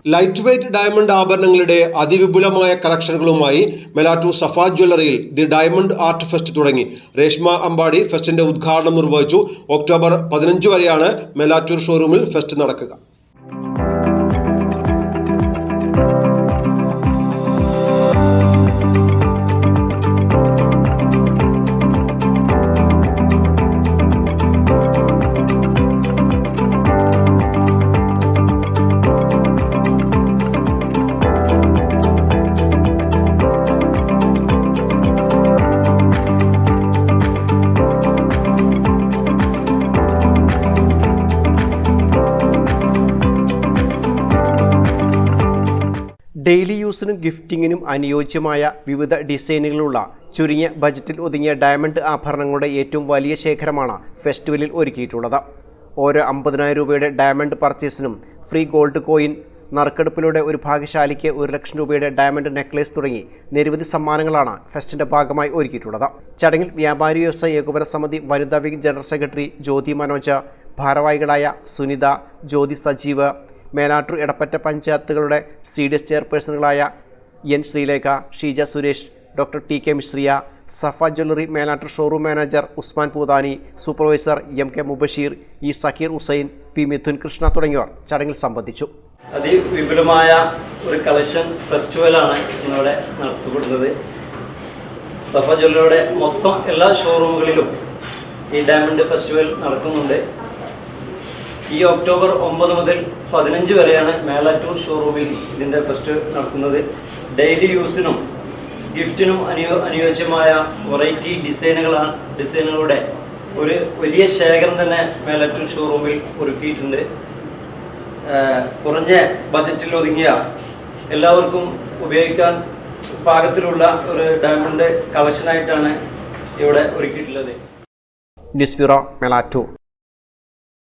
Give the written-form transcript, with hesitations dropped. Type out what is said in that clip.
Light weight diamond ആഭരണങ്ങളുടെ അതിവിപുലമായ കളക്ഷനുകളുമായി മെലാറ്റൂർ സഫ ജ്വല്ലറിയിൽ ദി ഡയമണ്ട് ആർട്ട് ഫെസ്റ്റ് തുടങ്ങി. രേഷ്മ അമ്പാടി ഫെസ്റ്റിന്റെ ഉദ്ഘാടനം നിർവഹിച്ചു. ഒക്ടോബർ 15 വരെയാണ് മെലാറ്റൂർ ഷോറൂമിൽ ഫെസ്റ്റ് നടക്കുക. ഡെയിലി യൂസിനും ഗിഫ്റ്റിങ്ങിനും അനുയോജ്യമായ വിവിധ ഡിസൈനുകളുള്ള ചുരുങ്ങിയ ബജറ്റിൽ ഒതുങ്ങിയ ഡയമണ്ട് ആഭരണങ്ങളുടെ ഏറ്റവും വലിയ ശേഖരമാണ് ഫെസ്റ്റിവലിൽ ഒരുക്കിയിട്ടുള്ളത്. ഓരോ 50,000 രൂപയുടെ ഡയമണ്ട് പർച്ചേസിനും ഫ്രീ ഗോൾഡ് കോയിൻ, നറുക്കെടുപ്പിലൂടെ ഒരു ഭാഗ്യശാലിക്ക് 1 ലക്ഷം രൂപയുടെ ഡയമണ്ട് നെക്ലേസ് തുടങ്ങി നിരവധി സമ്മാനങ്ങളാണ് ഫെസ്റ്റിന്റെ ഭാഗമായി ഒരുക്കിയിട്ടുള്ളത്. ചടങ്ങിൽ വ്യാപാരി വ്യവസായ ഏകോപന സമിതി വനിതാ wing general secretary Jyothi Manoj, ഭാരവാഹികളായ സുനിത, ജ്യോതി സജീവ്, മേലാറ്റൂർ എടപ്പറ്റ പഞ്ചായത്തുകളുടെ CDS ചെയർപേഴ്സണുകളായ N Sreelekha, Sheeja Suresh, doctor TK Mishriya, Safa jewellery Melattur showroom manager Usman Poothani, supervisor MK Mubasheer, Zakir Hussain, P Mithun Krishna തുടങ്ങിയവർ ചടങ്ങിൽ സംബന്ധിച്ചു. അതിവിപുലമായ ഒരു കളക്ഷൻ ഫെസ്റ്റിവലാണ് ഇന്നിവിടെ നടത്തപ്പെടുന്നത്. സഫ ജ്വല്ലറിയുടെ മൊത്തം എല്ലാ ഷോറൂമുകളിലും ഈ ഡയമണ്ട് ഫെസ്റ്റിവൽ നടക്കുന്നുണ്ട്. ഈ ഒക്ടോബർ 9 മുതൽ 15 വരെയാണ് മേലാറ്റൂർ ഷോറൂമിൽ ഇതിന്റെ ഫെസ്റ്റ് നടക്കുന്നത്. ഡെയിലി യൂസിനും ഗിഫ്റ്റിനും അനുയോജ്യമായ വെറൈറ്റി ഡിസൈനുകളുടെ ഒരു വലിയ ശേഖരം തന്നെ മേലാറ്റൂർ ഷോറൂമിൽ ഒരുക്കിയിട്ടുണ്ട്. കുറഞ്ഞ ബജറ്റിൽ ഒതുങ്ങിയ എല്ലാവർക്കും ഉപയോഗിക്കാൻ പാകത്തിലുള്ള ഒരു ഡയമണ്ട് കളക്ഷനായിട്ടാണ് ഇവിടെ ഒരുക്കിയിട്ടുള്ളത്. News bureau, Melattur.